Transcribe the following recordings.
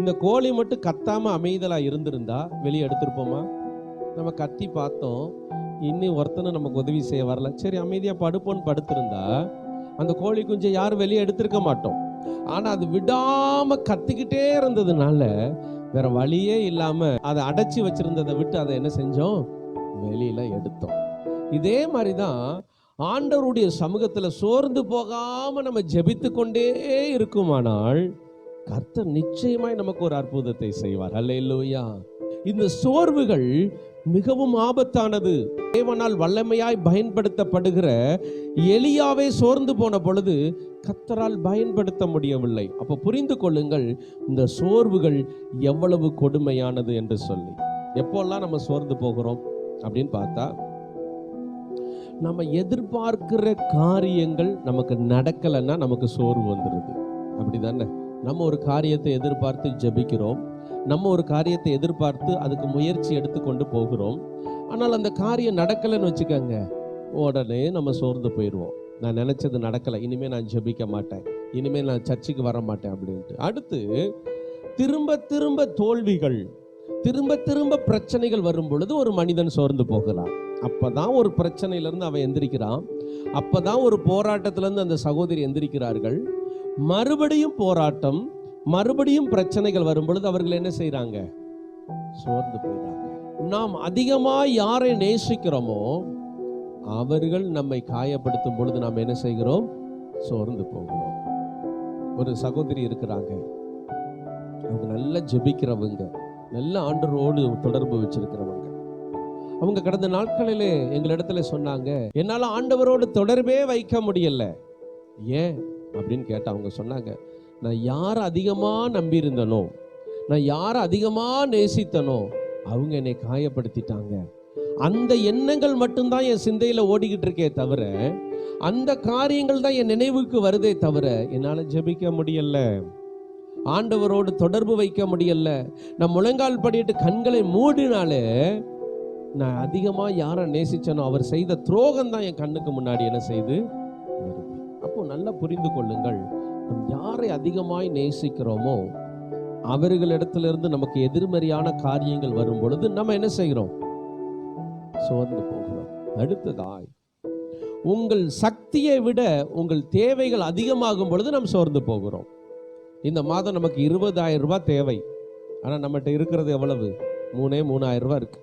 இந்த கோழி மட்டும் கத்தாம அமைதலா இருந்திருந்தா வெளியே எடுத்திருப்போமா? நம்ம கத்தி பார்த்தோம், இன்னும் ஒருத்தனும் நமக்கு உதவி செய்ய வரல, சரி அமைதியா படுப்போன்னு படுத்திருந்தா அந்த கோழி குஞ்சை யாரும் வெளியே எடுத்திருக்க மாட்டோம். ஆனா அது விடாம கத்திக்கிட்டே இருந்ததுனால வேற வழியே இல்லாம அதை அடைச்சி வச்சிருந்ததை விட்டு அதை என்ன செஞ்சோம்? வெளியில எடுத்தோம். இதே மாதிரிதான் ஆண்டவருடைய சமூகத்துல சோர்ந்து போகாம நம்ம ஜெபித்து கொண்டே இருக்குமானால் கர்த்தர் நிச்சயமாய் நமக்கு ஒரு அற்புதத்தை செய்வார். அல்லேலூயா. இந்த சோர்வுகள் மிகவும் ஆபத்தானது. தேவனால் வல்லமையாய் பயன்படுத்தப்படுகிற எலியாவே சோர்ந்து போன பொழுது கர்த்தரால் பயன்படுத்த முடியவில்லை. அப்ப புரிந்து கொள்ளுங்கள் இந்த சோர்வுகள் எவ்வளவு கொடுமையானது என்று சொல்லி. எப்போல்லாம் நம்ம சோர்ந்து போகிறோம் அப்படின்னு பார்த்தா, நம்ம எதிர்பார்க்கிற காரியங்கள் நமக்கு நடக்கலைன்னா நமக்கு சோர்வு வந்துடுது. அப்படிதானே? நம்ம ஒரு காரியத்தை எதிர்பார்த்து ஜெபிக்கிறோம், நம்ம ஒரு காரியத்தை எதிர்பார்த்து அதுக்கு முயற்சி எடுத்துக்கொண்டு போகிறோம். ஆனால் அந்த காரியம் நடக்கலைன்னு வச்சுக்கோங்க, உடனே நம்ம சோர்ந்து போயிடுவோம். நான் நினைச்சது நடக்கலை, இனிமே நான் ஜெபிக்க மாட்டேன், இனிமேல் நான் சர்ச்சுக்கு வர மாட்டேன் அப்படின்ட்டு. அடுத்து திரும்ப திரும்ப தோல்விகள், திரும்ப திரும்ப பிரச்சனைகள் வரும் பொழுது ஒரு மனிதன் சோர்ந்து போகிறான். அப்பதான் ஒரு பிரச்சனையிலிருந்து அவன் எந்திரிக்கிறான், அப்பதான் ஒரு போராட்டத்திலிருந்து அந்த சகோதரி எந்திரிக்கிறார்கள். மறுபடியும் போராட்டம், மறுபடியும் பிரச்சனைகள் வரும் பொழுது அவர்கள் என்ன செய்யறாங்க? சோர்ந்து போயிறாங்க. நாம் அதிகமா யாரை நேசிக்கிறோமோ அவர்கள் நம்மை காயப்படுத்தும் பொழுது நாம் என்ன செய்கிறோம்? சோர்ந்து போகிறோம். ஒரு சகோதரி இருக்கிறாங்க, அவங்க நல்லா ஜெபிக்கிறவங்க, நல்ல ஆண்டவரோடு தொடர்பு வச்சிருக்கிறவங்க. அவங்க கடந்த நாட்களிலே எங்களிடத்துல சொன்னாங்க, என்னால ஆண்டவரோடு தொடர்பே வைக்க முடியல. ஏன் அப்படின்னு கேட்ட அவங்க சொன்னாங்க, நான் யாரை அதிகமா நம்பி இருந்தனோ, நான் யாரை அதிகமா நேசித்தனோ அவங்க என்னை காயப்படுத்திட்டாங்க. அந்த எண்ணங்கள் மட்டும்தான் என் சிந்தையில ஓடிக்கிட்டு இருக்கே தவிர, அந்த காரியங்கள் தான் என் நினைவுக்கு வருதே தவிர என்னால ஜெபிக்க முடியல, ஆண்டவரோடு தொடர்பு வைக்க முடியல. நான் முழங்கால் படிட்டு கண்களை மூடினாலே நான் அதிகமா யாரை நேசிச்சனோ அவர் செய்த துரோகம் தான் என் கண்ணுக்கு முன்னாடி என்ன செய்து வருது. அப்போ நல்லா புரிந்து கொள்ளுங்கள், நம் யாரை அதிகமாய் நேசிக்கிறோமோ அவர்களிடத்திலிருந்து நமக்கு எதிர்மறையான காரியங்கள் வரும் பொழுது நம்ம என்ன செய்கிறோம்? சோர்ந்து போகிறோம். அடுத்ததாய், உங்கள் சக்தியை விட உங்கள் தேவைகள் அதிகமாகும் பொழுது நாம் சோர்ந்து போகிறோம். இந்த மாதம் நமக்கு 20,000 ரூபாய் தேவை, ஆனா நம்மகிட்ட இருக்கிறது எவ்வளவு? 3,000 ரூபாய் இருக்கு.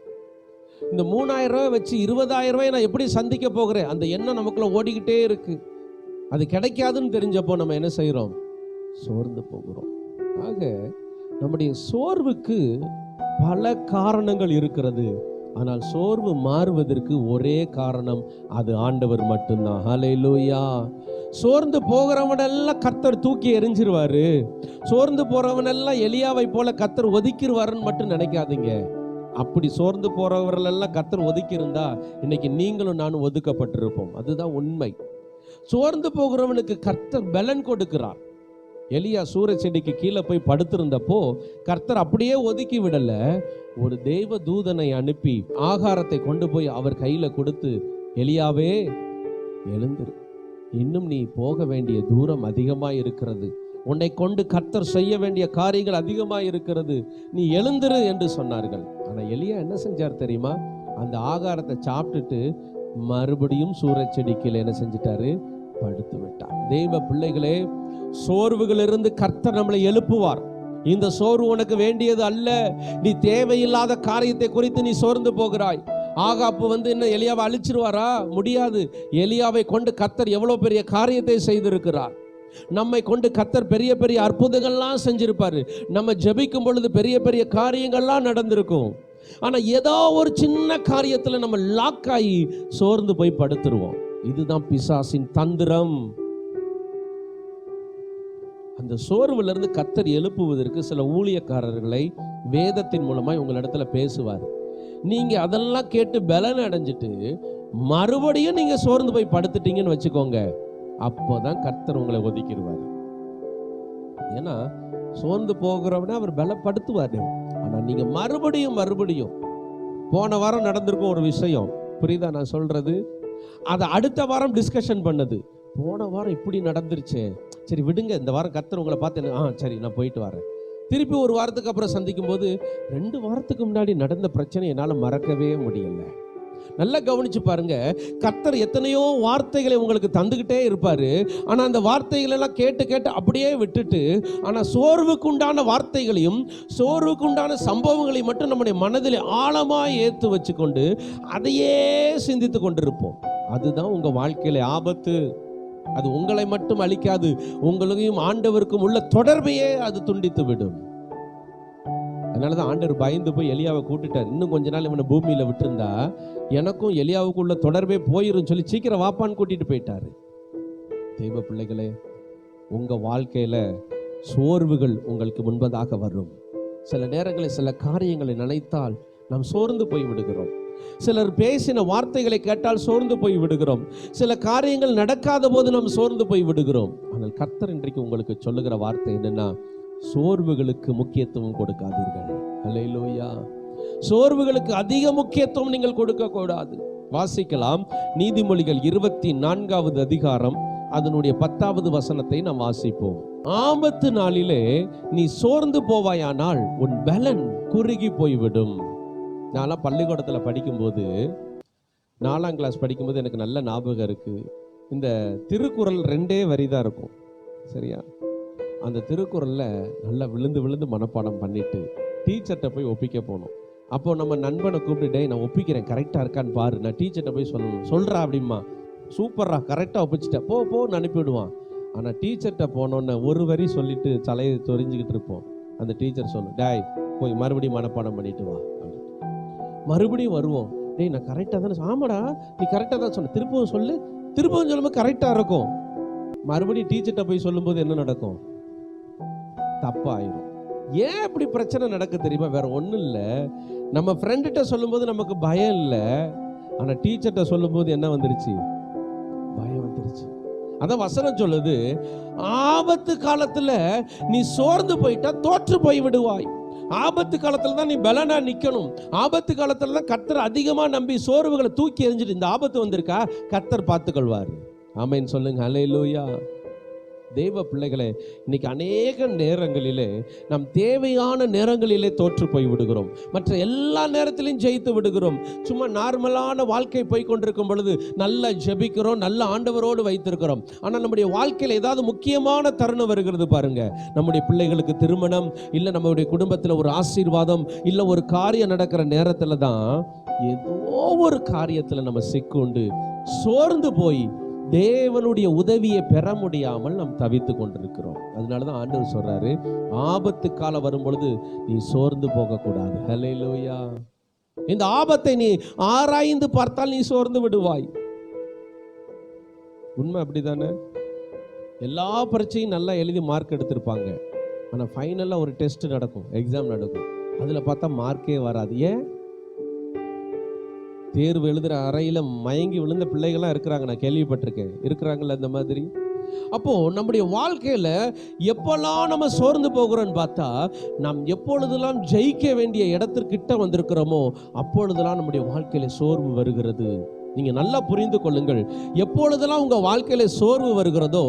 இந்த 3,000 ரூபாய் வச்சு 20,000 ரூபாய் நான் எப்படி சந்திக்க போகிறேன்? அந்த எண்ணம் நமக்குள்ள ஓடிக்கிட்டே இருக்கு. அது கிடைக்காதுன்னு தெரிஞ்சப்போ நம்ம என்ன செய்யறோம்? சோர்ந்து போகிறோம். ஆக நம்முடைய சோர்வுக்கு பல காரணங்கள் இருக்கிறது. ஆனால் சோர்வு மாறுவதற்கு ஒரே காரணம், அது ஆண்டவர் மட்டும்தான். ஹல்லேலூயா. சோர்ந்து போகிறவனெல்லாம் கர்த்தர் தூக்கி எறிஞ்சிருவாரு, சோர்ந்து போறவனெல்லாம் எலியாவை போல கர்த்தர் ஒதுக்கிடுவாருன்னு மட்டும் நினைக்காதீங்க. அப்படி சோர்ந்து போறவர்களெல்லாம் கர்த்தர் ஒதுக்கி இருந்தா இன்னைக்கு நீங்களும் நானும் ஒதுக்கப்பட்டிருப்போம். அதுதான் உண்மை. சோர்ந்து போகிறவனுக்கு கர்த்தர் பலன் கொடுக்கிறார். எலியா சூரிய செடிக்கு கீழே போய் படுத்திருந்தப்போ கர்த்தர் அப்படியே ஒதுக்கி விடல, ஒரு தெய்வ தூதனை அனுப்பி ஆகாரத்தை கொண்டு போய் அவர் கையில கொடுத்து, எலியாவே எழுந்திரு, இன்னும் நீ போக வேண்டிய தூரம் அதிகமா இருக்கிறது, உன்னை கொண்டு கர்த்தர் செய்ய வேண்டிய காரியங்கள் அதிகமா இருக்கிறது, நீ எழுந்திரு என்று சொன்னார்கள். ஆனா எலியா என்ன செஞ்சார் தெரியுமா? அந்த ஆகாரத்தை சாப்பிட்டுட்டு மறுபடியும் சூரிய செடி கீழே என்ன செஞ்சிட்டாரு? படுத்து விட்டார். தெய்வ பிள்ளைகளே, சோர்வுகளிலிருந்து கர்த்தர் நம்மளை எழுப்புவார். இந்த சோர்வு உனக்கு வேண்டியது அல்ல. நீ தேவையில்லாத காரியத்தை குறித்து நீ சோர்ந்து போகிறாய். ஆகாப்பு என்ன எலியாவை அழிச்சிருவாரா? முடியாது. எலியாவை கொண்டு கர்த்தர் எவ்வளவு பெரிய காரியத்தை செய்திருக்கிறார். நம்மை கொண்டு கர்த்தர் பெரிய பெரிய அற்புதங்கள்லாம் செஞ்சிருப்பாரு. நம்ம ஜெபிக்கும் பொழுது பெரிய பெரிய காரியங்கள்லாம் நடந்திருக்கும். ஆனா ஏதோ ஒரு சின்ன காரியத்துல நம்ம லாக் ஆகி சோர்ந்து போய் படுத்துருவோம். இதுதான் பிசாசின் தந்திரம். அந்த சோர்வுல இருந்து கர்த்தர் எழுப்புவதற்கு சில ஊழியக்காரர்களை வேதத்தின் மூலமாய் உங்களிடத்துல பேசுவார். நீங்க அதெல்லாம் கேட்டு பலன் அடைஞ்சிட்டு மறுபடியும் நீங்க சோர்ந்து போய் படுத்துட்டீங்கன்னு வச்சுக்கோங்க, அப்போதான் கர்த்தர் உங்களை ஒதுக்கிடுவார். ஏன்னா சோர்ந்து போகிறவன அவர் பலப்படுத்துவாரு. ஆனா நீங்க மறுபடியும் போன வாரம் நடந்திருக்கும் ஒரு விஷயம், புரியுதா நான் சொல்றது? அதை அடுத்த வாரம் டிஸ்கஷன் பண்ணது. போன வாரம் இப்படி நடந்துருச்சு, சரி விடுங்க, இந்த வாரம் கர்த்தர் உங்களை பார்த்து சரி நான் போயிட்டு வரேன், திருப்பி ஒரு வாரத்துக்கு அப்புறம் சந்திக்கும் போது 2 வாரத்துக்கு முன்னாடி நடந்த பிரச்சனை என்னால் மறக்கவே முடியல. நல்லா கவனிச்சு பாருங்க, கர்த்தர் எத்தனையோ வார்த்தைகளை உங்களுக்கு தந்துகிட்டே இருப்பாரு. ஆனா அந்த வார்த்தைகள் எல்லாம் கேட்டு கேட்டு அப்படியே விட்டுட்டு, ஆனா சோர்வுக்குண்டான வார்த்தைகளையும் சோர்வுக்குண்டான சம்பவங்களையும் மட்டும் நம்முடைய மனதில் ஆழமாய் ஏத்து வச்சுக்கொண்டு அதையே சிந்தித்து கொண்டிருப்போம். அதுதான் உங்க வாழ்க்கையில ஆபத்து. அது உங்களை மட்டும் அழிக்காது, உங்களையும் ஆண்டவருக்கும் உள்ள தொடர்பையே அது துண்டித்து விடும். அதனாலதான் ஆண்டவர் பயந்து போய் எலியாவை கூட்டிட்டார். இன்னும் கொஞ்ச நாள் இவனை பூமியில விட்டுருந்தா எனக்கும் எலியாவுக்கு உள்ள தொடர்பே போயிரும் சொல்லி சீக்கிரம் வாப்பான்னு கூட்டிட்டு போயிட்டாரு. தெய்வ பிள்ளைகளே, உங்க வாழ்க்கையில சோர்வுகள் உங்களுக்கு முன்பதாக வரும். சில நேரங்களில் சில காரியங்களை நினைத்தால் நாம் சோர்ந்து போய் விடுகிறோம். சிலர் பேசின வார்த்தைகளை கேட்டால் சோர்ந்து போய் விடுகிறோம். சில காரியங்கள் நடக்காத போது நாம் சோர்ந்து போய் விடுகிறோம். ஆனால் கர்த்தர் இன்றைக்கு உங்களுக்கு சொல்லுகிற வார்த்தை என்னன்னா, சோர்வுகளுக்கு முக்கியத்துவம் கொடுக்காதீர்கள். அல்லேலூயா. சோர்வுகளுக்கு அதிக முக்கியத்துவம் நீங்கள் கொடுக்க கூடாது. வாசிக்கலாம், நீதிமொழிகள் 24வது அதிகாரம் அதனுடைய 10வது வசனத்தை நாம் வாசிப்போம். ஆபத்து நாளிலே நீ சோர்ந்து போவாயானால் உன் பலன் குறுகி போய்விடும். நான்லாம் பள்ளிக்கூடத்தில் படிக்கும்போது 4ஆம் கிளாஸ் படிக்கும்போது எனக்கு நல்ல ஞாபகம் இருக்கு. இந்த திருக்குறள் 2 வரி தான் இருக்கும், சரியா? அந்த திருக்குறள்ல நல்லா விழுந்து விழுந்து மனப்பாடம் பண்ணிட்டு டீச்சர்கிட்ட போய் ஒப்பிக்க போனோம். அப்போ நம்ம நண்பனை கூப்பிட்டு, நான் ஒப்பிக்கிறேன், கரெக்டாக இருக்கான்னு பாரு, நான் டீச்சர்கிட்ட போய் சொல்லணும். சொல்கிறா அப்படிமா, சூப்பரா கரெக்டாக ஒப்பிச்சிட்டேன், போன்னு அனுப்பிவிடுவான். ஆனால் டீச்சர்கிட்ட போனோன்னு ஒரு வரி சொல்லிட்டு தலையை தொறிஞ்சிக்கிட்டு இருப்போம். அந்த டீச்சர் சொல்லணும், டேய் போய் மறுபடியும் மனப்பாடம் பண்ணிட்டு வா அப்படின்னு. மறுபடியும் வருவோம், டேய் நான் கரெக்டாக தானே, ஆமாடா நீ கரெக்டாக தான் சொன்ன, திருப்பவும் சொல்லு. திருப்பவும் சொல்லும்போது கரெக்டாக இருக்கும். மறுபடியும் டீச்சர்கிட்ட போய் சொல்லும்போது என்ன நடக்கும்? தப்பாயிரும். ஏன் இப்படி பிரச்சனை நடக்க தெரியுமா? வேற ஒன்றும் இல்லை, நம்ம ஃப்ரெண்ட்கிட்ட சொல்லும்போது நமக்கு பயம் இல்லை, ஆனால் டீச்சர்கிட்ட சொல்லும்போது என்ன வந்துருச்சு? பயம் வந்துருச்சு. அதான் வசனம் சொல்லுது, ஆபத்து காலத்துல நீ சோர்ந்து போயிட்டா தோற்று போய் விடுவாய். ஆபத்து காலத்துல தான் நீ பலனா நிக்கணும். ஆபத்து காலத்துல தான் கர்த்தர் அதிகமா நம்பி சோர்வுகளை தூக்கி எறிஞ்சிட்டு, இந்த ஆபத்து வந்திருக்கா கர்த்தர் பார்த்துக்கொள்வார். ஆமென் சொல்லுங்க. அல்லேலூயா. தெய்வ பிள்ளைகளே, இன்னைக்கு அநேக நேரங்களிலே நாம் தேவையான நேரங்களிலே தோற்று போய் விடுகிறோம். மற்ற எல்லா நேரத்திலையும் ஜெயித்து விடுகிறோம். சும்மா நார்மலான வாழ்க்கை போய் கொண்டிருக்கும் பொழுது நல்லா ஜெபிக்கிறோம், நல்ல ஆண்டவரோடு வைத்திருக்கிறோம். ஆனால் நம்முடைய வாழ்க்கையில் ஏதாவது முக்கியமான தருணம் வருகிறது பாருங்க. நம்முடைய பிள்ளைகளுக்கு திருமணம், இல்லை நம்முடைய குடும்பத்தில் ஒரு ஆசீர்வாதம், இல்லை ஒரு காரியம் நடக்கிற நேரத்தில் தான் ஏதோ ஒரு காரியத்தில் நம்ம சிக்குண்டு சோர்ந்து போய் தேவனுடைய உதவியை பெற முடியாமல் நாம் தவித்து கொண்டிருக்கிறோம். அதனாலதான் ஆண்டவர் சொல்றாரு, ஆபத்து காலம் வரும் பொழுது நீ சோர்ந்து போக கூடாது. ஹல்லேலூயா. இந்த ஆபத்தை நீ ஆராய்ந்து பார்த்தால் நீ சோர்ந்து விடுவாய். உண்மை அப்படிதானே? எல்லா பரீட்சையும் நல்லா எழுதி மார்க் எடுத்திருப்பாங்க. ஆனா ஃபைனலா ஒரு டெஸ்ட் நடக்கும், எக்ஸாம் நடக்கும், அதுல பார்த்தா மார்க்கே வராது. ஏன்? தேர்வு எழுதுகிற அறையில் மயங்கி விழுந்த பிள்ளைகள்லாம் இருக்கிறாங்க, நான் கேள்விப்பட்டிருக்கேன். இருக்கிறாங்கல்ல இந்த மாதிரி. அப்போ நம்முடைய வாழ்க்கையில எப்பெல்லாம் நம்ம சோர்ந்து போகிறோம்னு பார்த்தா, நாம் எப்பொழுதெல்லாம் ஜெயிக்க வேண்டிய இடத்திற்கிட்ட வந்திருக்கிறோமோ அப்பொழுதெல்லாம் நம்முடைய வாழ்க்கையில சோர்வு வருகிறது. நீங்க நல்லா புரிந்து கொள்ளுங்கள். எப்பொழுதெல்லாம் உங்க வாழ்க்கையில சோர்வு வருகிறதோ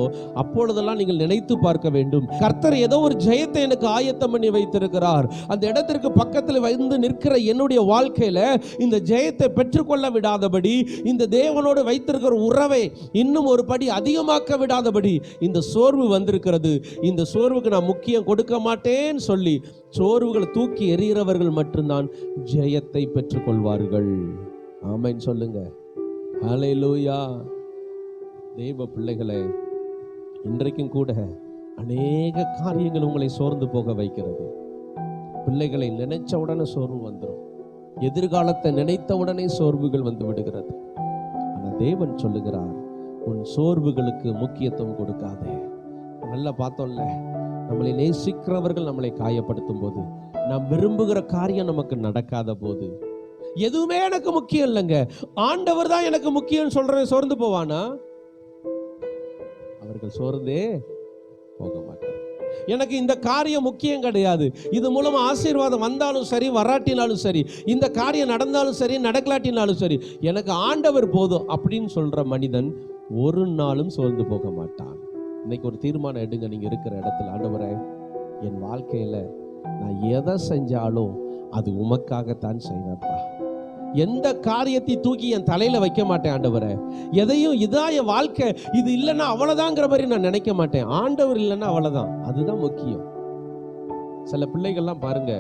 அப்பொழுதெல்லாம் நீங்கள் நினைத்து பார்க்க வேண்டும், கர்த்தர் ஏதோ ஒரு ஜெயத்தை எனக்கு ஆயத்தம் பண்ணி வைத்திருக்கிறார். அந்த இடத்திற்கு பக்கத்தில் வந்து நிற்கிற என்னுடைய வாழ்க்கையில இந்த ஜெயத்தை பெற்றுக்கொள்ள விடாதபடி, இந்த தேவனோடு வைத்திருக்கிற உறவை இன்னும் ஒரு படி அதிகமாக்க விடாதபடி இந்த சோர்வு வந்திருக்கிறது. இந்த சோர்வுக்கு நான் முக்கியம் கொடுக்க மாட்டேன்னு சொல்லி சோர்வுகளை தூக்கி எறிகிறவர்கள் மட்டும்தான் ஜெயத்தை பெற்றுக்கொள்வார்கள். ஆமென் சொல்லுங்க. ஹல்லேலூயா. தேவ பிள்ளைகளே, இன்றைக்கும் கூட அநேக காரியங்கள் உங்களை சோர்ந்து போக வைக்கிறது. பிள்ளைகளை நினைச்ச உடனே சோர்வு வந்துடும், எதிர்காலத்தை நினைத்த உடனே சோர்வுகள் வந்து விடுகிறது. ஆனால் தேவன் சொல்லுகிறார், உன் சோர்வுகளுக்கு முக்கியத்துவம் கொடுக்காதே. நல்லா பார்த்தோம்ல, நம்மளை நேசிக்கிறவர்கள் நம்மளை காயப்படுத்தும் போது, நாம் விரும்புகிற காரியம் நமக்கு நடக்காத போது, எதுவுமே எனக்கு முக்கியம் இல்லைங்க, ஆண்டவர் தான் எனக்கு முக்கியம் சொல்றேன், சோர்ந்து போவானா? அவர்கள் சோர்ந்தே போக மாட்டார். எனக்கு இந்த காரியம் முக்கியம் கிடையாது, இது மூலமா ஆசீர்வாதம் வந்தாலும் சரி வராட்டினாலும் சரி, இந்த காரியம் நடந்தாலும் சரி நடக்கலாட்டினாலும் சரி, எனக்கு ஆண்டவர் போதும் அப்படின்னு சொல்ற மனிதன் ஒரு நாளும் சோர்ந்து போக மாட்டான். இன்னைக்கு ஒரு தீர்மானம் எடுங்க. நீங்க இருக்கிற இடத்துல, ஆண்டவரே என் வாழ்க்கையில நான் எதை செஞ்சாலும் அது உமக்காகத்தான் செய்வேன்ப்பா. எந்த காரியத்தை தூக்கி என் தலையில வைக்க மாட்டேன் ஆண்டவரே. எதையும் இதான் என் வாழ்க்கை, இது இல்லைன்னா அவ்வளவுதாங்கிற மாதிரி நான் நினைக்க மாட்டேன். ஆண்டவர் இல்லைன்னா அவ்வளவுதான், அதுதான் முக்கியம். சில பிள்ளைகள்லாம் பாருங்க,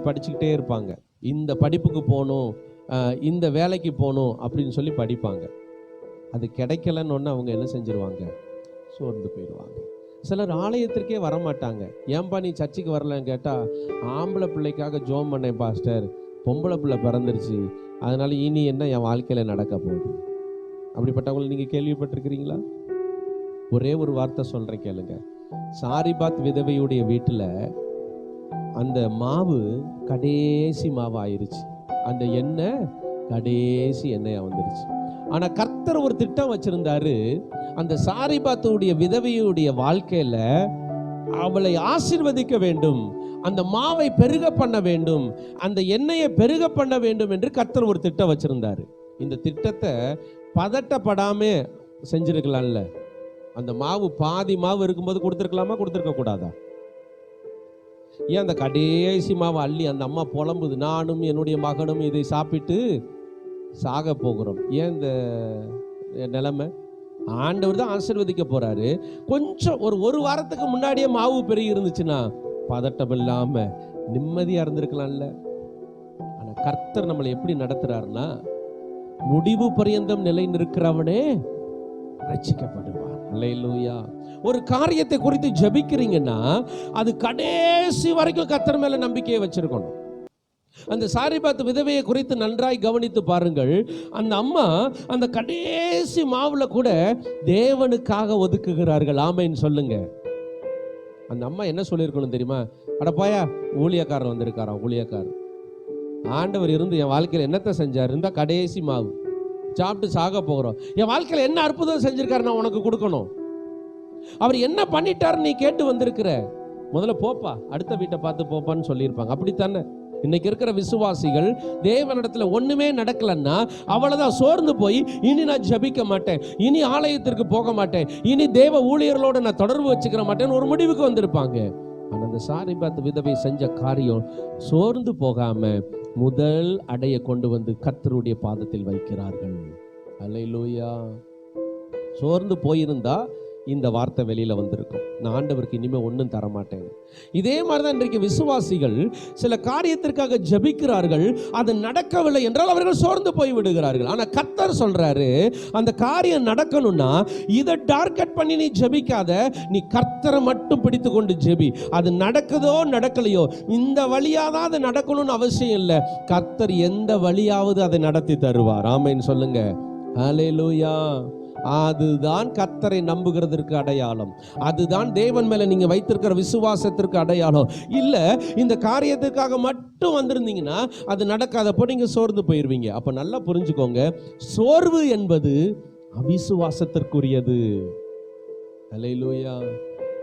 படிச்சுக்கிட்டே இருப்பாங்க. இந்த படிப்புக்கு போகணும், இந்த வேலைக்கு போகணும் அப்படின்னு சொல்லி படிப்பாங்க. அது கிடைக்கலன்னு ஒன்று அவங்க என்ன செஞ்சிருவாங்க, சோர்ந்து போயிடுவாங்க. சிலர் ஆலயத்திற்கே வரமாட்டாங்க. ஏன்பா நீ சர்ச்சுக்கு வரலன்னு கேட்டால், ஆம்பளை பிள்ளைக்காக ஜோம் பண்ணேன் பாஸ்டர், பொம்பளை பிள்ளை பிறந்துருச்சு, அதனால இனி என்ன என் வாழ்க்கையில் நடக்க போகுது. அப்படிப்பட்டவங்களை நீங்கள் கேள்விப்பட்டிருக்கிறீங்களா? ஒரே ஒரு வார்த்தை சொல்கிறேன் கேளுங்க. சாரிபாத் விதவையுடைய வீட்டில் அந்த மாவு கடைசி மாவு ஆயிருச்சு, அந்த எண்ணெய் கடைசி எண்ணெயா வந்துருச்சு. ஆனா கர்த்தர் ஒரு திட்டம் வச்சிருந்தாரு. அந்த சாரிபாத்துடைய விதவையுடைய வாழ்க்கையில அவளை ஆசீர்வதிக்க வேண்டும், அந்த மாவை பெருக பண்ண வேண்டும், அந்த எண்ணெயை பெருக பண்ண வேண்டும் என்று கர்த்தர் ஒரு திட்டம் வச்சிருந்தாரு. இந்த திட்டத்தை பதட்டப்படாம செஞ்சிருக்கலாம்ல. அந்த மாவு பாதி மாவு இருக்கும்போது கொடுத்துருக்கலாமா, கொடுத்துருக்க கூடாதா? ஏன் அந்த கடைசி மாவை அள்ளி அந்த அம்மா புலம்புது, நானும் என்னுடைய மகனும் இதை சாப்பிட்டு சாக போகிறோம். ஏன் இந்த நிலைமை? ஆண்டவர் தான் ஆசீர்வதிக்க போறாரு. கொஞ்சம் ஒரு வாரத்துக்கு முன்னாடியே மாவு பெருகி இருந்துச்சுன்னா பதட்டம் இல்லாம நிம்மதியா இருந்திருக்கலாம்ல. ஆனா கர்த்தர் நம்மளை எப்படி நடத்துறாருன்னா, முடிவு பரியந்தம் நிலை நிற்கிறவனே ரட்சிக்கப்படுவார். அல்லேலூயா. ஒரு காரியத்தை குறித்து ஜெபிக்கிறீங்கன்னா அது கடைசி வரைக்கும் கர்த்தர் மேல நம்பிக்கையை வச்சிருக்கணும். அந்த சாரிபாத் விதவையை குறித்து நன்றாய் கவனித்து பாருங்கள். அந்த அம்மா அந்த கடைசி மாவுல கூட தேவனுக்காக ஒதுக்குகிறார்கள். ஆமென் சொல்லுங்க. அந்த அம்மா என்ன சொல்லியிருக்கணும் தெரியுமா? அடப்பாயா, ஊழியக்காரன் வந்திருக்காராம், ஊழியக்காரன். ஆண்டவர் இருந்து என் வாழ்க்கையில் என்னத்தை செஞ்சார்? இருந்தா கடைசி மாவு சாப்பிட்டு சாக போகிறோம். என் வாழ்க்கையில் என்ன அற்புதம் செஞ்சிருக்காரு, நான் உனக்கு கொடுக்கணும். அவர் என்ன பண்ணிட்டாருன்னு நீ கேட்டு வந்திருக்கிற, முதல்ல போப்பா, அடுத்த வீட்டை பார்த்து போப்பான்னு சொல்லியிருப்பாங்க. அப்படித்தானே இன்னைக்கு இருக்கிற விசுவாசிகள்? தேவனிடத்துல ஒண்ணுமே நடக்கலன்னா அவ்வளவுதான், சோர்ந்து போய் இனி நான் ஜெபிக்க மாட்டேன், இனி ஆலயத்திற்கு போக மாட்டேன், இனி தேவ ஊழியர்களோட நான் தொடர்பு வச்சுக்கிற மாட்டேன்னு ஒரு முடிவுக்கு வந்திருப்பாங்க. ஆனா அந்த சாரிபாத் விதவை செஞ்ச காரியம், சோர்ந்து போகாம முதல் அடைய கொண்டு வந்து கர்த்தருடைய பாதத்தில் வைக்கிறார்கள். அல்லேலூயா. சோர்ந்து போயிருந்தா இந்த வார்த்தை வெளியில வந்திருக்கும், நான் ஆண்டவருக்கு இனிமே ஒன்றும் தரமாட்டேன். இதே மாதிரிதான் இன்றைக்கு விசுவாசிகள் சில காரியத்திற்காக ஜெபிக்கிறார்கள், அது நடக்கவில்லை என்றால் அவர்கள் சோர்ந்து போய் விடுகிறார்கள். ஆனா கர்த்தர் சொல்றாரு, அந்த காரியம் நடக்கணும்னா இதை டார்கெட் பண்ணி நீ ஜெபிக்காத, நீ கர்த்தரை மட்டும் பிடித்து கொண்டு ஜெபி. அது நடக்குதோ நடக்கலையோ, இந்த வழியாதான் அது நடக்கணும்னு அவசியம் இல்லை. கர்த்தர் எந்த வழியாவது அதை நடத்தி தருவார். ஆமென் சொல்லுங்க. ஹல்லேலூயா. அதுதான் கர்த்தரை நம்புகிறதற்கு அடையாளம். அதுதான் தேவன் மேல நீங்க வைத்திருக்கிற விசுவாசத்திற்கு அடையாளம். இல்ல இந்த காரியத்துக்காக மட்டும் வந்திருந்தீங்கன்னா அது நடக்காதப்போ நீங்க சோர்ந்து போயிருவீங்க. அப்ப நல்லா புரிஞ்சுக்கோங்க, சோர்வு என்பது அவிசுவாசத்திற்குரியது. அல்லேலூயா.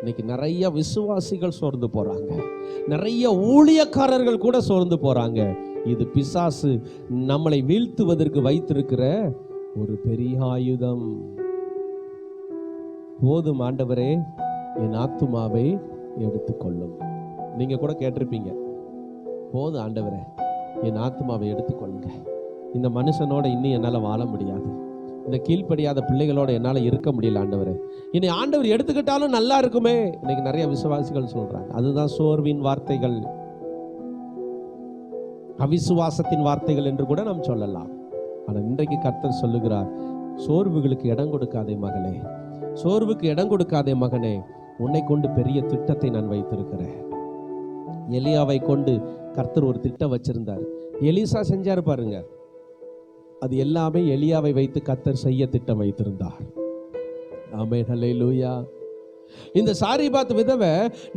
இன்னைக்கு நிறைய விசுவாசிகள் சோர்ந்து போறாங்க, நிறைய ஊழியக்காரர்கள் கூட சோர்ந்து போறாங்க. இது பிசாசு நம்மளை வீழ்த்துவதற்கு வைத்திருக்கிற ஒரு பெரிய ஆயுதம். போதும் ஆண்டவரே, என் ஆத்துமாவை எடுத்துக்கொள்ளும். நீங்க கூட கேட்டிருப்பீங்க, போதும் ஆண்டவரே, என் ஆத்துமாவை எடுத்துக்கொள்ளுங்க, இந்த மனுஷனோட இன்னும் என்னால் வாழ முடியாது, இந்த கீழ்ப்படியாத பிள்ளைகளோட என்னால் இருக்க முடியல ஆண்டவரே, இனி ஆண்டவர் எடுத்துக்கிட்டாலும் நல்லா இருக்குமே. இன்னைக்கு நிறைய விசுவாசிகள் சொல்றாங்க. அதுதான் சோர்வின் வார்த்தைகள், அவிசுவாசத்தின் வார்த்தைகள் என்று கூட நாம் சொல்லலாம். ஆனால் இன்றைக்கு கர்த்தர் சொல்லுகிறார், சோர்வுகளுக்கு இடம் கொடுக்காதே மகளே, சோர்வுக்கு இடம் கொடுக்காதே மகனே, உன்னை கொண்டு பெரிய திட்டத்தை நான் வைத்திருக்கிறேன். எலியாவை கொண்டு கர்த்தர் ஒரு திட்டம் வச்சிருந்தார். எலிசா செஞ்சாரு பாருங்க, அது எல்லாமே எலியாவை வைத்து கர்த்தர் செய்ய திட்டம் வைத்திருந்தார். ஆமென் ஹல்லேலூயா. இந்த சாரிபாத் விதவை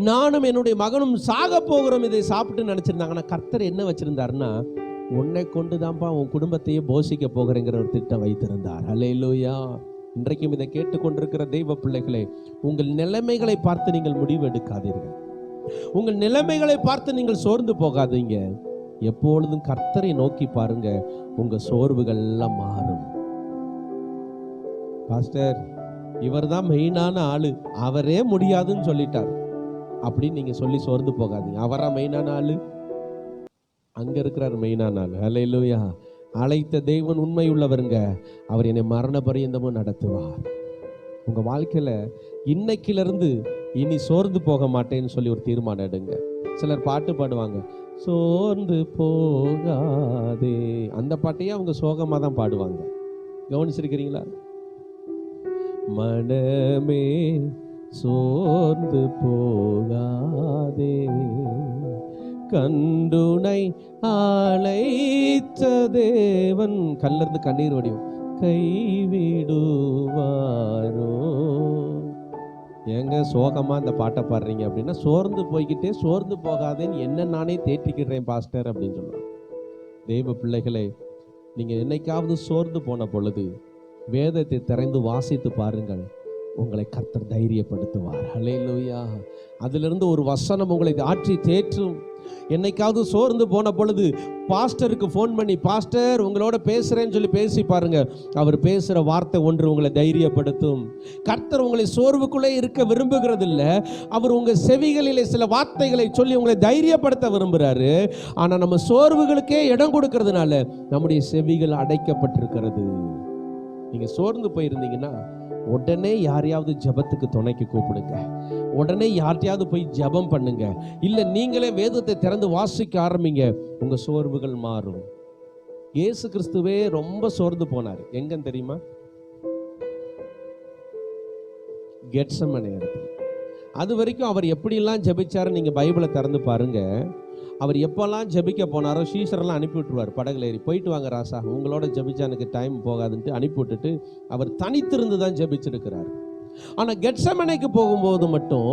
நானும் என்னுடைய மகனும் சாக போகிறோம் இதை சாப்பிட்டு நினைச்சிருந்தாங்க. ஆனா கர்த்தர் என்ன வச்சிருந்தாருன்னா, உன்னை கொண்டுதான்ப்பா உன் குடும்பத்தையே போஷிக்க போகிறேங்கிற ஒரு திட்டம் வைத்திருந்தார். ஹல்லேலூயா. இன்றைக்கும் இதை கேட்டுக்கொண்டிருக்கிற தெய்வ பிள்ளைகளே, உங்கள் நிலைமைகளை பார்த்து நீங்கள் முடிவு எடுக்காதீர்கள். உங்கள் நிலைமைகளை பார்த்து நீங்கள் சோர்ந்து போகாதீங்க. எப்பொழுதும் கர்த்தரை நோக்கி பாருங்க, உங்க சோர்வுகள் எல்லாம் மாறும். பாஸ்டர், இவர் தான் மெயினான ஆளு, அவரே முடியாதுன்னு சொல்லிட்டார், அப்படின்னு நீங்க சொல்லி சோர்ந்து போகாதீங்க. அவரா மெயினான ஆளு? அங்க இருக்கிறார் மெயினான ஆளு. ஹல்லேலூயா. அழைத்த தேவன் உண்மை உள்ளவருங்க. அவர் என்னை மரண பரியந்தமும் நடத்துவார். உங்க வாழ்க்கையில இன்னைக்கிலிருந்து இனி சோர்ந்து போக மாட்டேன்னு சொல்லி ஒரு தீர்மானம் எடுங்க. சிலர் பாட்டு பாடுவாங்க, சோர்ந்து போகாதே. அந்த பாட்டையே அவங்க சோகமா தான் பாடுவாங்க. கவனிச்சிருக்கிறீங்களா? மனமே சோர்ந்து போகாதே, கண்டுனை அழைத்த தேவன். கல்லிருந்து கண்ணீர் வடியும், கைவிடுவாரோ. ஏங்க சோகமா இந்த பாட்டை பாடுறீங்க அப்படின்னா, சோர்ந்து போய்கிட்டே சோர்ந்து போகாதேன்னு என்ன நானே தேற்றிக்கிறேன் பாஸ்டர் அப்படின்னு சொல்லுவாங்க. தெய்வ பிள்ளைகளே, நீங்க என்னைக்காவது சோர்ந்து போன பொழுது வேதத்தை திறந்து வாசித்து பாருங்கள், உங்களை கர்த்தர் தைரியப்படுத்துவார். ஹல்லேலூயா. அதிலிருந்து ஒரு வசனம் உங்களை ஆற்றி தேற்றும். என்னைக்காவது சோர்ந்து போன பொழுது பாஸ்டருக்கு ஃபோன் பண்ணி, பாஸ்டர் உங்களோட பேசுறேன்னு சொல்லி பேசி பாருங்க. அவர் பேசுற வார்த்தை ஒன்று உங்களை தைரியப்படுத்தும். கர்த்தர் உங்களை சோர்வுக்குள்ளே இருக்க விரும்புகிறது இல்ல, அவர் உங்க செவிகளிலே சில வார்த்தைகளை சொல்லி உங்களை தைரியப்படுத்த விரும்புறாரு. ஆனா நம்ம சோர்வுகளுக்கே இடம் கொடுக்கறதுனால நம்முடைய செவிகள் அடைக்கப்பட்டிருக்கிறது. நீங்க சோர்ந்து போயிருந்தீங்கன்னா உடனே யாரையாவது ஜெபத்துக்கு துணைக்கு கூப்பிடுங்க. உடனே யார்ட்டையாவது போய் ஜெபம் பண்ணுங்க. இல்ல நீங்களே வேதத்தை திறந்து வாசிக்க ஆரம்பிங்க. உங்க சோர்வுகள் மாறும். இயேசு கிறிஸ்துவே ரொம்ப சோர்ந்து போனார். எங்கன்னு தெரியுமா? கெத்செமனே இடத்துல. அது வரைக்கும் அவர் எப்படிலாம் ஜெபிச்சாரு நீங்க பைபிளை திறந்து பாருங்க. அவர் எப்பெல்லாம் ஜெபிக்க போனாரோ சீஷரெல்லாம் அனுப்பி விட்டுருவார். படகுல ஏறி, போயிட்டு வாங்க ராசா, உங்களோட ஜெபிச்சா எனக்கு டைம் போகாதுன்ட்டு அனுப்பி விட்டுட்டு அவர் தனித்திருந்து தான் ஜெபிச்சிருக்கிறார். ஆனா கெத்செமனேக்கு போகும்போது மட்டும்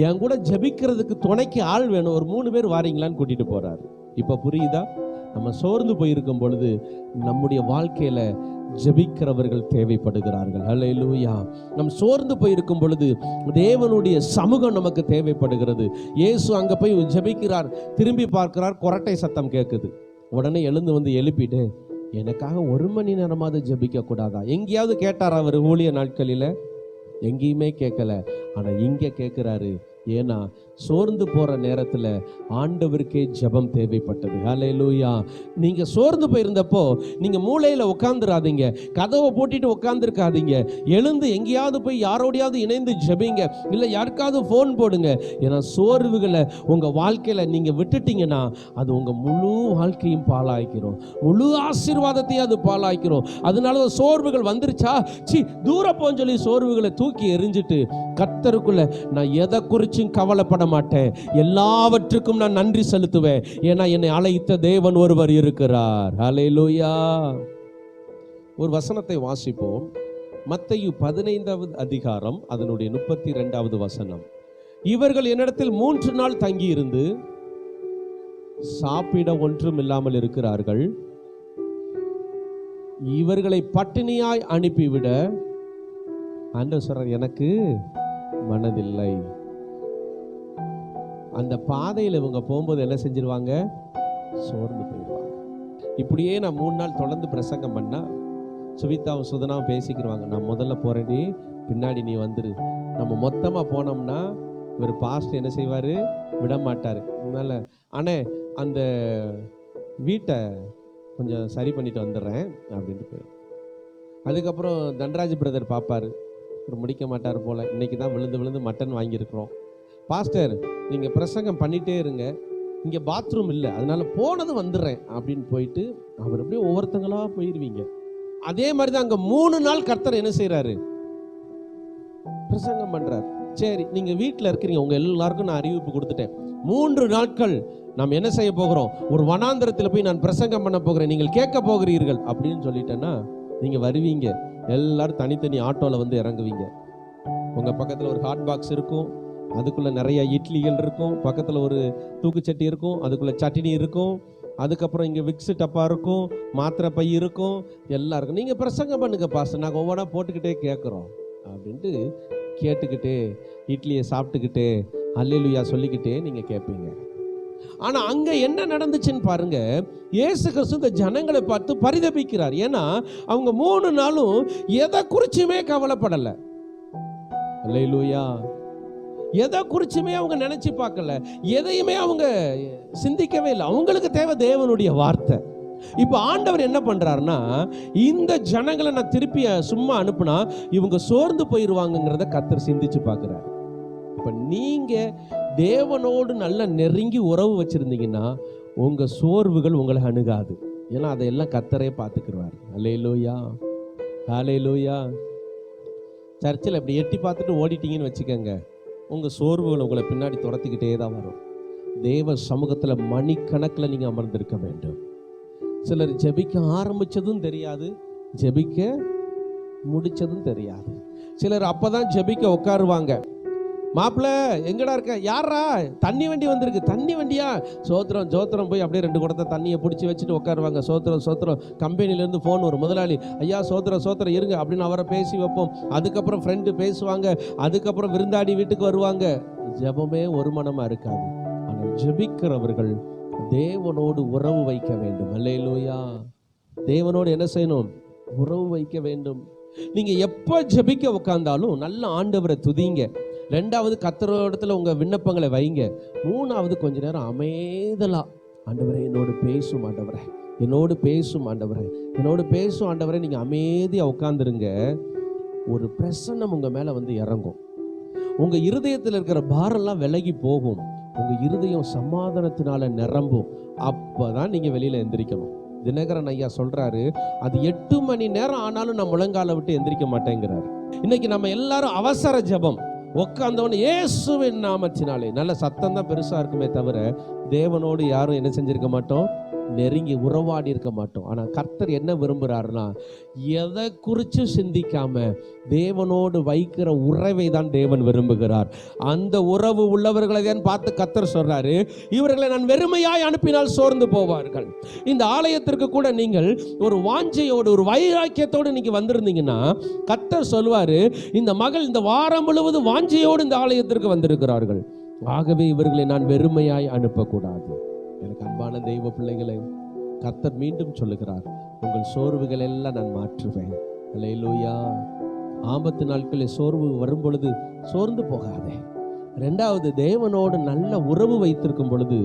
என் கூட ஜெபிக்கிறதுக்கு துணைக்கு ஆள் வேணும், ஒரு 3 பேர் வாரீங்களான்னு கூட்டிட்டு போறாரு. இப்ப புரியுதா? நம்ம சோர்ந்து போயிருக்கும் பொழுது நம்முடைய வாழ்க்கையில ஜெபிக்கிறவர்கள் தேவைப்படுகிறார்கள். ஹல்லேலூயா. நம் சோர்ந்து போயிருக்கும் பொழுது தேவனுடைய சமூகம் நமக்கு தேவைப்படுகிறது. இயேசு அங்க போய் ஜெபிக்கிறார், திரும்பி பார்க்கிறார், கொரட்டை சத்தம் கேட்குது. உடனே எழுந்து வந்து எழுப்பிட்டு, எனக்காக 1 மணி நேரமாவது ஜெபிக்க கூடாதா? எங்கேயாவது கேட்டார் அவர் ஊழிய நாட்களில? எங்கேயுமே கேட்கல. ஆனா இங்க கேட்கிறாரு. ஏன்னா சோர்ந்து போற நேரத்துல ஆண்டவருக்கே ஜெபம் தேவைப்பட்டது. ஹல்லேலூயா. நீங்க சோர்ந்து போயிருந்தப்போ நீங்க மூலையில உட்கார்ந்துராதீங்க, கதவை போட்டிட்டு உட்கார்ந்துருக்காதீங்க. எழுந்து எங்கேயாவது போய் யாரோடையாவது இணைந்து ஜெபிங்க, இல்ல யாருக்காவது ஃபோன் போடுங்க. ஏன்னா சோர்வுகளை உங்க வாழ்க்கையில நீங்க விட்டுட்டீங்கன்னா அது உங்க முழு வாழ்க்கையும் பாழாய்க்கிறோம், முழு ஆசீர்வாதத்தையும் அது பாழாய்க்கிறோம். அதனால சோர்வுகள் வந்துருச்சா, சி தூர போன்னு சொல்லி சோர்வுகளை தூக்கி எறிஞ்சிட்டு, கர்த்தருக்குள்ள நான் எதை குறிச்சும் கவலைப்பட மாட்டேன், எல்லாவற்றுக்கும் நான் நன்றி செலுத்துவேன். ஏன்னா என்னை அழைத்த தேவன் ஒருவர் இருக்கிறார். ஹல்லேலூயா. ஒரு வசனத்தை வாசிப்போம். மத்தேயு 15வது அதிகாரம் அதனுடைய 32வது வசனம். இவர்கள் என்னிடத்தில் 3 நாள் தங்கி இருந்து சாப்பிட ஒன்றும் இல்லாமல் இருக்கிறார்கள். இவர்களை பட்டினியாய் அனுப்பிவிட ஆண்டவர் சொல்றார், எனக்கு மனதில்லை. அந்த பாதையில் இவங்க போகும்போது என்ன செஞ்சிருவாங்க? சோர்ந்து போயிடுவாங்க. இப்படியே நான் 3 நாள் தொடர்ந்து பிரசங்கம் பண்ணா சுவிதாவும் சுதனாவும் பேசிக்கிடுவாங்க, நான் முதல்ல போறேன்டி, பின்னாடி நீ வந்துரு. நம்ம மொத்தமா போனோம்னா ஒரு பாஸ்ட் என்ன செய்வாரு? விட மாட்டாரு. அதனால அண்ணே அந்த வீட்டை கொஞ்சம் சரி பண்ணிட்டு வந்துடுறேன் அப்படின்ட்டு போயிடும். அதுக்கப்புறம் தண்டராஜ் பிரதர் பார்ப்பாரு, முடிக்க மாட்டார் போல, இன்னைக்கு தான் விழுந்து விழுந்து மட்டன் வாங்கியிருக்கிறோம். பாஸ்டர் நீங்கள் பிரசங்கம் பண்ணிகிட்டே இருங்க, இங்கே பாத்ரூம் இல்லை, அதனால போனது வந்துடுறேன் அப்படின்னு போயிட்டு அவர் அப்படியே ஒவ்வொருத்தங்களா போயிடுவீங்க. அதே மாதிரி தான் அங்கே 3 நாள் கர்த்தர் என்ன செய்கிறாரு? பிரசங்கம் பண்ணுறார். சரி, நீங்கள் வீட்டில் இருக்கிறீங்க, உங்கள் எல்லாருக்கும் நான் அறிவிப்பு கொடுத்துட்டேன், 3 நாட்கள் நாம் என்ன செய்ய போகிறோம்? ஒரு வனாந்திரத்தில் போய் நான் பிரசங்கம் பண்ண போகிறேன், நீங்கள் கேட்க போகிறீர்கள் அப்படின்னு சொல்லிட்டேன்னா நீங்கள் வருவீங்க. எல்லாரும் தனித்தனி ஆட்டோவில் வந்து இறங்குவீங்க. உங்கள் பக்கத்தில் ஒரு ஹாட் பாக்ஸ் இருக்கும், அதுக்குள்ளே நிறைய இட்லிகள் இருக்கும், பக்கத்தில் ஒரு தூக்குச்சட்டி இருக்கும், அதுக்குள்ளே சட்னி இருக்கும், அதுக்கப்புறம் இங்கே விக்ஸு டப்பா இருக்கும், மாத்திரை பை இருக்கும், எல்லாம் இருக்கும். நீங்கள் பிரசங்கம் பண்ணுங்க பாஸ்டர், நாங்கள் ஒவ்வொன்றா போட்டுக்கிட்டே கேட்குறோம் அப்படின்ட்டு கேட்டுக்கிட்டே இட்லியை சாப்பிட்டுக்கிட்டே அல்லேலூயா சொல்லிக்கிட்டே நீங்கள் கேட்பீங்க. ஆனா அங்க என்ன நடந்துச்சுன்னு பாருங்க. இயேசு கிறிஸ்து இந்த ஜனங்களை பார்த்து பரிதபிக்கிறார். ஏன்னா அவங்க 3 நாளும் எதை குறிச்சுமே கவலைப்படல. அல்லேலூயா. எதை குறிச்சுமே அவங்க நினைச்சு பார்க்கல, எதையுமே அவங்க சிந்திக்கவே இல்லை. அவங்களுக்கு தேவை தேவனுடைய வார்த்தை. இப்ப ஆண்டவர் என்ன பண்றாருன்னா, இந்த ஜனங்களை நான் திருப்பி சும்மா அனுப்புனா இவங்க சோர்ந்து போயிருவாங்கிறத கர்த்தர் சிந்திச்சு பார்க்கிறார். இப்ப நீங்க தேவனோடு நல்ல நெருங்கி உறவு வச்சிருந்தீங்கன்னா உங்க சோர்வுகள் உங்களை அணுகாது. ஏன்னா அதையெல்லாம் கர்த்தரே பார்த்துக்கிறார். அல்லேலூயா, ஹல்லேலூயா. சர்ச்சில் இப்படி எட்டி பார்த்துட்டு ஓடிட்டீங்கன்னு வச்சுக்கோங்க, உங்க சோர்வுகள் உங்களை பின்னாடி துரத்திக்கிட்டே தான் வரும். தேவ சமூகத்தில் மணிக்கணக்கில் நீங்க அமர்ந்திருக்க வேண்டும். சிலர் ஜெபிக்க ஆரம்பிச்சதும் தெரியாது, ஜெபிக்க முடிச்சதும் தெரியாது. சிலர் அப்பதான் ஜெபிக்க உட்காருவாங்க. மாப்பிள்ள எங்கடா இருக்க? யாரா? தண்ணி வண்டி வந்திருக்கு. தண்ணி வண்டியா? சோத்திரம் சோத்திரம். போய் அப்படியே 2 குடத்தை தண்ணியை பிடிச்சி வச்சுட்டு உட்காருவாங்க. சோத்திரம் சோத்திரம். கம்பெனிலேருந்து ஃபோன் வரும், முதலாளி ஐயா சோத்திரம் சோத்திரம் இருங்க அப்படின்னு அவரை பேசி வைப்போம். அதுக்கப்புறம் ஃப்ரெண்டு பேசுவாங்க, அதுக்கப்புறம் விருந்தாடி வீட்டுக்கு வருவாங்க. ஜெபமே ஒரு மனமாக இருக்காது. ஆனால் ஜெபிக்கிறவர்கள் தேவனோடு உறவு வைக்க வேண்டும். அல்லேலூயா. தேவனோடு என்ன செய்யணும்? உறவு வைக்க வேண்டும். நீங்க எப்போ ஜெபிக்க உட்கார்ந்தாலும் நல்ல ஆண்டவரை துதிங்க. 2வது கர்த்தரிடத்துல உங்க விண்ணப்பங்களை வைங்க. 3வது கொஞ்ச நேரம் அமைதலா, ஆண்டவரே என்னோடு பேசும் ஆண்டவரே, என்னோடு பேசும் ஆண்டவரே, என்னோடு பேசும் ஆண்டவரே. நீங்க அமைதியா உட்கார்ந்துருங்க. ஒரு பிரசன்னம் உங்க மேல வந்து இறங்கும். உங்க இருதயத்தில் இருக்கிற பாரெல்லாம் விலகி போகும். உங்க இருதயம் சமாதானத்தினால நிரம்பும். அப்பதான் நீங்க வெளியில எந்திரிக்கணும். தினகரன் ஐயா சொல்றாரு, அது 8 மணி நேரம் ஆனாலும் நான் முழங்கால விட்டு எந்திரிக்க மாட்டேங்கிறாரு. இன்னைக்கு நம்ம எல்லாரும் அவசர ஜெபம். உட்கார்ந்தவன இயேசுவின் நாமத்தினாலே, நல்ல சத்தம் தான் பெருசா இருக்குமே தவிர தேவனோடு யாரும் என்ன செஞ்சிருக்க மாட்டோம், நெருங்கி உறவாடி இருக்க மாட்டோம். ஆனா கர்த்தர் என்ன விரும்புறாருன்னா, எதை குறித்து சிந்திக்காம தேவனோடு வைக்கிற உறவை தான் தேவன் விரும்புகிறார். அந்த உறவு உள்ளவர்களை தான் பார்த்து கர்த்தர் சொல்றாரு, இவர்களை நான் வெறுமையாய் அனுப்பினால் சோர்ந்து போவார்கள். இந்த ஆலயத்திற்கு கூட நீங்கள் ஒரு வாஞ்சையோடு ஒரு வைராக்கியத்தோடு இன்னைக்கு வந்திருந்தீங்கன்னா கர்த்தர் சொல்வாரு, இந்த மகள் இந்த வாரம் முழுவதும் வாஞ்சையோடு இந்த ஆலயத்திற்கு வந்திருக்கிறார்கள், ஆகவே இவர்களை நான் வெறுமையாய் அனுப்பக்கூடாது. எனக்கு அன்பான தெய்வ பிள்ளைகளை, கர்த்தர் மீண்டும் சொல்லுகிறார், உங்கள் சோர்வுகள் எல்லாம் நான் மாற்றுவேன். அல்லேலூயா. ஆபத்து நாட்களில் சோர்வு வரும் பொழுது சோர்ந்து போகாதே. 2வது தேவனோடு நல்ல உறவு வைத்திருக்கும் பொழுது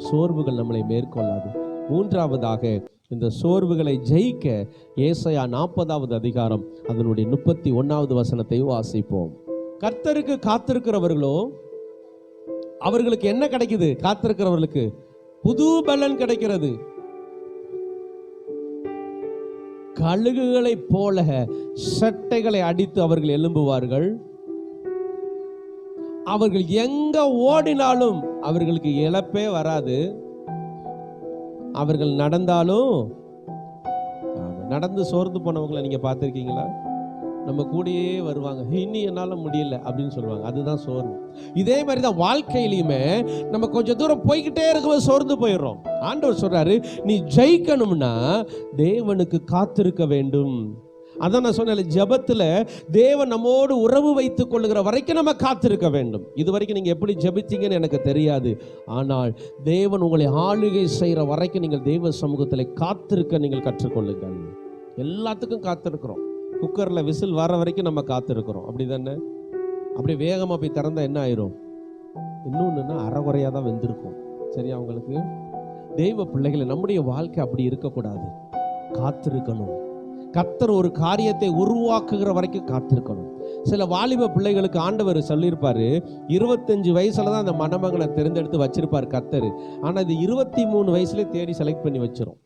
சோர்வுகள் நம்மளை மேற்கொள்ளாது. 3வதாக இந்த சோர்வுகளை ஜெயிக்க ஏசாயா 40வது அதிகாரம் அதனுடைய 31வது வசனத்தை வாசிப்போம். கர்த்தருக்கு காத்திருக்கிறவர்களோ அவர்களுக்கு என்ன கிடைக்குது? காத்திருக்கிறவர்களுக்கு புது பலன் கிடைக்கிறது. கழுகுகளை போல சட்டைகளை அடித்து அவர்கள் எழும்புவார்கள். அவர்கள் எங்க ஓடினாலும் அவர்களுக்கு இழப்பே வராது. அவர்கள் நடந்தாலும், நடந்து சோர்ந்து போனவங்களை நீங்க பார்த்திருக்கீங்களா? நம்ம கூடயே வருவாங்க, இனி என்னால முடியல அப்படின்னு சொல்லுவாங்க. அதுதான் சோர்வு. இதே மாதிரி தான் வாழ்க்கையிலுமே நம்ம கொஞ்சம் தூரம் போய்கிட்டே இருக்கும்போது சோர்ந்து போயிடுறோம். ஆண்டவர் சொல்றாரு, நீ ஜெயிக்கணும்னா தேவனுக்கு காத்திருக்க வேண்டும். அதான் நான் சொன்னேன், ஜெபத்துல தேவன் நம்மோடு உறவு வைத்துக் கொள்ளுகிற வரைக்கும் நம்ம காத்திருக்க வேண்டும். இது வரைக்கும் நீங்க எப்படி ஜெபித்தீங்கன்னு எனக்கு தெரியாது. ஆனால் தேவன் உங்களை ஆளுகை செய்கிற வரைக்கும் நீங்கள் தேவ சமூகத்தில் காத்திருக்க நீங்கள் கற்றுக்கொள்ளுங்கள். எல்லாத்துக்கும் காத்திருக்கிறோம். குக்கரில் விசில் வர வரைக்கும் நம்ம காத்திருக்கிறோம், அப்படி தானே? அப்படி வேகமாக போய் திறந்தா என்ன ஆயிரும்? இன்னொன்றுன்னா அறகுறையாக தான் வெந்திருக்கும். சரியா உங்களுக்கு? தெய்வ பிள்ளைகளை, நம்முடைய வாழ்க்கை அப்படி இருக்கக்கூடாது. காத்திருக்கணும். கர்த்தர் ஒரு காரியத்தை உருவாக்குகிற வரைக்கும் காத்திருக்கணும். சில வாலிப பிள்ளைகளுக்கு ஆண்டவர் சொல்லியிருப்பாரு, 25 வயசுல தான் அந்த மணமகனை தேர்ந்தெடுத்து வச்சிருப்பாரு கர்த்தர். ஆனால் இது 23 வயசுலேயே தேடி செலக்ட் பண்ணி வச்சிரும்.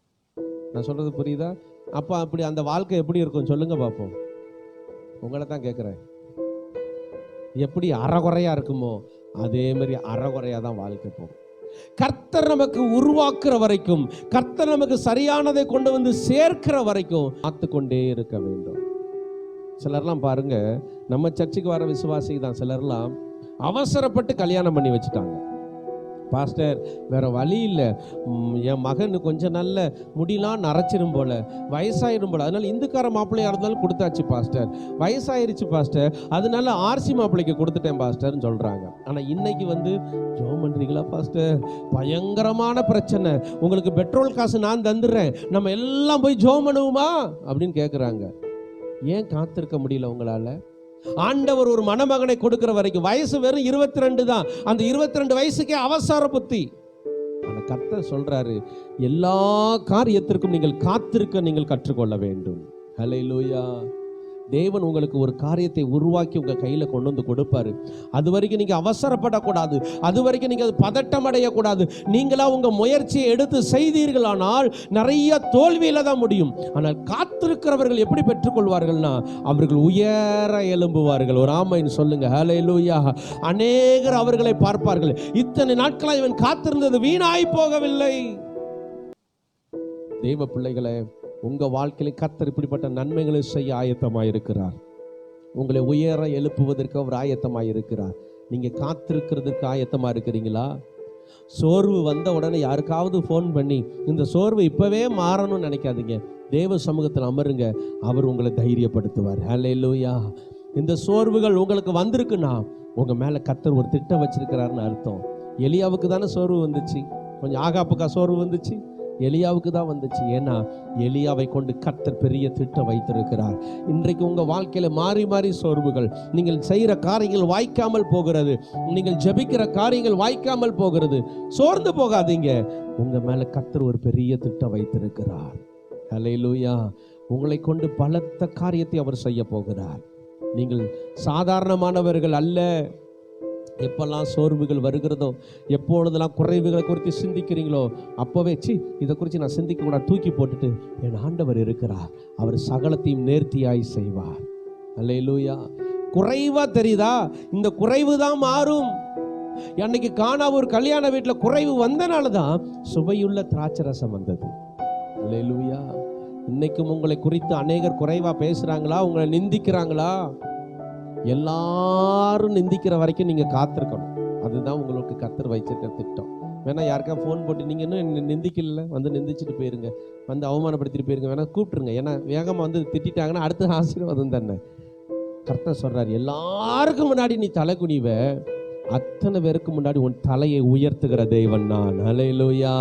நான் சொல்றது புரியுதா? அப்போ அப்படி அந்த வாழ்க்கை எப்படி இருக்கும் சொல்லுங்க பார்ப்போம். உங்களை தான் கேட்குறேன். எப்படி அறகுறையா இருக்குமோ அதே மாதிரி அறகுறையா தான் வாழ்க்கை போகும். கர்த்தர் நமக்கு உருவாக்குற வரைக்கும், கர்த்தர் நமக்கு சரியானதை கொண்டு வந்து சேர்க்கிற வரைக்கும் காத்து கொண்டே இருக்க வேண்டும். சிலர்லாம் பாருங்க, நம்ம சர்ச்சுக்கு வர விசுவாசி தான், சிலர்லாம் அவசரப்பட்டு கல்யாணம் பண்ணி வச்சுட்டாங்க. பாஸ்டர் வேற வழி இல்லை, என் மகன் கொஞ்சம் நல்ல முடியலாம் நரைச்சிரும் போல, வயசாயிரும் போல, அதனால இந்துக்கார மாப்பிள்ளையா இருந்தாலும் கொடுத்தாச்சு பாஸ்டர், வயசாயிருச்சு பாஸ்டர், அதனால ஆர்சி மாப்பிள்ளைக்கு கொடுத்துட்டேன் பாஸ்டர்னு சொல்றாங்க. ஆனா இன்னைக்கு வந்து ஜோம் பண்றீங்களா பாஸ்டர், பயங்கரமான பிரச்சனை, உங்களுக்கு பெட்ரோல் காசு நான் தந்துடுறேன், நம்ம எல்லாம் போய் ஜோம் பண்ணுவோமா அப்படின்னு கேட்குறாங்க. ஏன் காத்திருக்க முடியல உங்களால? ஆண்டவர் ஒரு மணமகனை கொடுக்கிற வரைக்கும் வயசு வெறும் 22 தான். அந்த 22 வயசுக்கே அவசர புத்தி. ஆனா கர்த்தர் சொல்றாரு, எல்லா காரியத்திற்கும் நீங்கள் காத்திருக்க நீங்கள் கற்றுக்கொள்ள வேண்டும். ஹல்லேலூயா. தேவன் உங்களுக்கு ஒரு காரியத்தை உருவாக்கி உங்க கையில கொண்டு வந்து கொடுப்பாரு. அது வரைக்கும் நீங்க அவசரப்படக்கூடாது. அது வரைக்கும் நீங்க பதட்டம் அடையக்கூடாது. நீங்களா உங்க முயற்சியை எடுத்து செய்தீர்களானால் நிறைய தோல்வியில தான் முடியும். ஆனால் காத்திருக்கிறவர்கள் எப்படி பெற்றுக்கொள்வார்கள்னா, அவர்கள் உயர எழும்புவார்கள். ஒரு ஆமைன்னு சொல்லுங்க. ஹல்லேலூயா. அநேகர் அவர்களை பார்ப்பார்கள், இத்தனை நாட்களா இவன் காத்திருந்தது வீணாய் போகவில்லை. தேவ பிள்ளைகளே, உங்க வாழ்க்கையில கர்த்தர் இப்படிப்பட்ட நன்மைகளை செய்ய ஆயத்தமாயிருக்கிறார். உங்களை உயர எழுப்புவதற்கு அவர் ஆயத்தமாயிருக்கிறார். நீங்க காத்திருக்கிறதுக்கு ஆயத்தமா இருக்கிறீங்களா? சோர்வு வந்த உடனே யாருக்காவது ஃபோன் பண்ணி இந்த சோர்வு இப்பவே மாறணும்னு நினைக்காதீங்க. தேவ சமூகத்தில் அமருங்க, அவர் உங்களை தைரியப்படுத்துவார். ஹல்லேலூயா. இந்த சோர்வுகள் உங்களுக்கு வந்திருக்குன்னா உங்க மேல கர்த்தர் ஒரு திட்டம் வச்சிருக்கிறாருன்னு அர்த்தம். எலியாவுக்கு தானே சோர்வு வந்துச்சு, கொஞ்சம் ஆகாப்புக்கா சோர்வு வந்துச்சு? எலியாவுக்கு தான் வந்துச்சு. ஏன்னா எலியாவை கொண்டு கர்த்தர் பெரிய திட்டம் வைத்திருக்கிறார். இன்றைக்கு உங்க வாழ்க்கையில மாறி மாறி சோர்வுகள், நீங்கள் செய்கிற காரியங்கள் வாய்க்காமல் போகிறது, நீங்கள் ஜெபிக்கிற காரியங்கள் வாய்க்காமல் போகிறது. சோர்ந்து போகாதீங்க, உங்க மேல கர்த்தர் ஒரு பெரிய திட்டம் வைத்திருக்கிறார். ஹல்லேலூயா. உங்களை கொண்டு பலத்த காரியத்தை அவர் செய்ய போகிறார். நீங்கள் சாதாரணமானவர்கள் அல்ல. எப்பெல்லாம் சோர்வுகள் வருகிறதோ, எப்பொழுதெல்லாம் குறைவுகளை குறித்து சிந்திக்கிறீங்களோ, அப்போவே இதை குறித்து நான் சிந்திக்க கூட தூக்கி போட்டுட்டு என் ஆண்டவர் இருக்கிறார், அவர் சகலத்தையும் நேர்த்தியாய் செய்வார். அல்லேலூயா. குறைவா தெரியுதா? இந்த குறைவு தான் மாறும். அன்னைக்கு காணா ஒரு கல்யாண வீட்டில் குறைவு வந்தனால தான் சுவையுள்ள திராட்சை ரசம் வந்தது. அல்லேலூயா. இன்னைக்கும் உங்களை குறித்து அநேகர் குறைவா பேசுறாங்களா, உங்களை நிந்திக்கிறாங்களா? எல்லாரும் நிந்திக்கிற வரைக்கும் நீங்க காத்திருக்கணும். அதுதான் உங்களுக்கு கர்த்தர் வச்சிருக்கிற திட்டம். வேணா யாருக்கா ஃபோன் போட்டு நீங்க இன்னும் நிந்திக்கல, வந்து நிந்திச்சுட்டு போயிருங்க, வந்து அவமானப்படுத்திட்டு போயிருங்க, வேணா கூப்பிட்டுருங்க. ஏன்னா வேகமா வந்து திட்டாங்கன்னா அடுத்த ஆசீர்வாதம் தானே. கர்த்தர் சொல்றாரு, எல்லாருக்கும் முன்னாடி நீ தலை குனிவ, அத்தனை பேருக்கு முன்னாடி உன் தலையை உயர்த்துகிற தேவன் நான். ஹல்லேலூயா.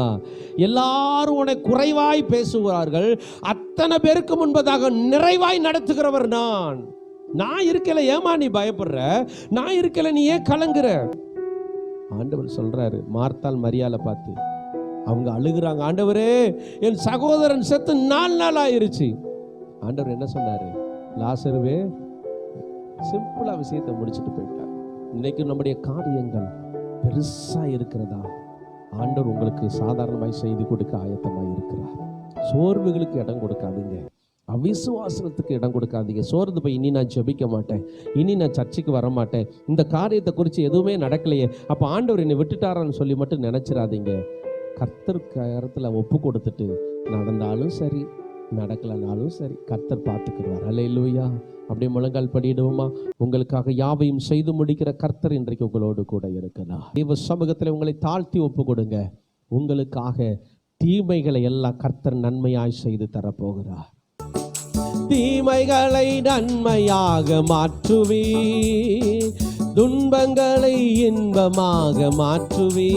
எல்லாரும் உன்னை குறைவாய் பேசுகிறார்கள், அத்தனை பேருக்கு முன்பதாக நிறைவாய் நடத்துகிறவர் நான். நான் இருக்கல, ஏமா நீ பயப்படுற? நான் இருக்கல, நீ ஏன் கலங்குற? ஆண்டவர் சொல்றாரு மார்த்தாள் மரியாளை பார்த்து, அவங்க அழுகுறாங்க, ஆண்டவரே என் சகோதரன் செத்து 4 நாள் ஆயிருச்சு. ஆண்டவர் என்ன சொன்னாரு? லாசருவே, சிம்பிளா விஷயத்தை முடிச்சுட்டு போயிட்டார். இன்னைக்கு நம்முடைய காரியங்கள் பெருசா இருக்கிறதா? ஆண்டவர் உங்களுக்கு சாதாரணமாய் செய்து கொடுக்க ஆயத்தமாய் இருக்கிறார். சோர்வுகளுக்கு இடம் கொடுக்காதீங்க, அவிசுவாசத்துக்கு இடம் கொடுக்காதீங்க. சோர்ந்து போய் இனி நான் ஜெபிக்க மாட்டேன், இனி நான் சர்ச்சைக்கு வர மாட்டேன், இந்த காரியத்தை குறித்து எதுவுமே நடக்கலையே, அப்போ ஆண்டவர் என்னை விட்டுட்டாரான்னு சொல்லி மட்டும் நினைச்சிடாதீங்க. கர்த்தர் கரத்துல ஒப்பு கொடுத்துட்டு நடந்தாலும் சரி நடக்கலனாலும் சரி கர்த்தர் பார்த்துக்கிறார். அல்லேலூயா. அப்படியே முழங்கால் படிடுவோமா? உங்களுக்காக யாவையும் செய்து முடிக்கிற கர்த்தர் இன்றைக்கு உங்களோடு கூட இருக்கிறார். தேவ சமூகத்தில் உங்களை தாழ்த்தி ஒப்பு கொடுங்க. உங்களுக்காக தீமைகளை எல்லாம் கர்த்தர் நன்மையாய் செய்து தரப்போகிறார். தீமைகளை நன்மையாக மாற்றுவி, துன்பங்களை இன்பமாக மாற்றுவி.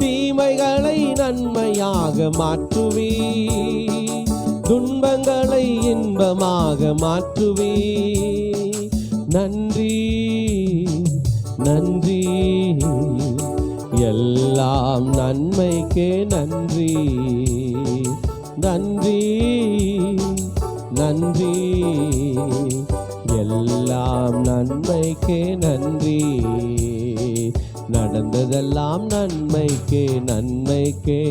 தீமைகளை நன்மையாக மாற்றுவி, துன்பங்களை இன்பமாக மாற்றுவி. நன்றி நன்றி, எல்லாம் நன்மைக்கே நன்றி. நன்றி நன்றி, எல்லாம் நன்மைக்கே நன்றி. நடந்ததெல்லாம் நன்மைக்கே நன்மைக்கே,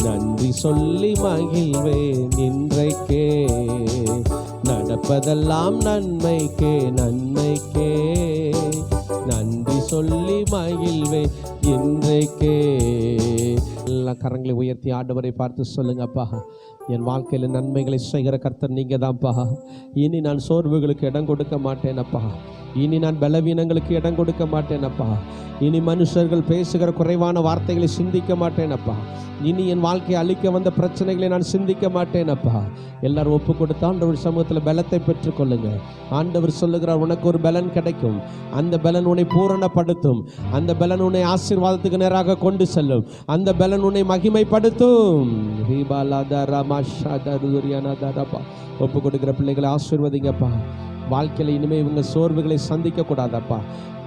நன்றி சொல்லி மகிழ்வேன் இன்றைக்கே. நடப்பதெல்லாம் நன்மைக்கே நன்மைக்கே, நன்றி சொல்லி மகிழ்வேன் இன்றைக்கே. எல்லா கரங்களை உயர்த்தி ஆண்டவரை பார்த்து சொல்லுங்கப்பா, என் வாழ்க்கையில் நன்மைகளை செய்கிற கர்த்தர் நீங்க தான்ப்பா. இனி நான் சோர்வுகளுக்கு இடம் கொடுக்க மாட்டேனப்பா, இனி நான் பலவீனங்களுக்கு இடம் கொடுக்க மாட்டேனப்பா, இனி மனுஷர்கள் பேசுகிற குறைவான வார்த்தைகளை சிந்திக்க மாட்டேனப்பா, இனி என் வாழ்க்கையை அழிக்க வந்த பிரச்சனைகளை நான் சிந்திக்க மாட்டேனப்பா. எல்லாரும் ஒப்பு கொடுத்து ஆண்டவர் சமூகத்தில் பலத்தை பெற்றுக்கொள்ளுங்க. ஆண்டவர் சொல்லுகிறார், உனக்கு ஒரு பலன் கிடைக்கும், அந்த பலன் உன்னை பூரணப்படுத்தும், அந்த பலன் உன்னை ஆசீர்வாதத்துக்கு நேராக கொண்டு செல்லும், அந்த பலன் உன்னை மகிமைப்படுத்தும். ஒப்பு கொடுக்கிற பிள்ளைகளை ஆசீர்வதிங்கப்பா. வாழ்க்கையில் இனிமேல் இவங்க சோர்வுகளை சந்திக்க கூடாதப்பா.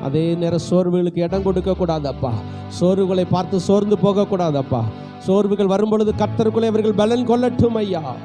அதே நேரம் சோர்வுகளுக்கு இடம் கொடுக்க கூடாதப்பா. சோர்வுகளை பார்த்து சோர்ந்து போக கூடாதப்பா. சோர்வுகள் வரும்பொழுது கர்த்தருக்குள்ளே இவர்கள் பலன் கொள்ளட்டும் ஐயா.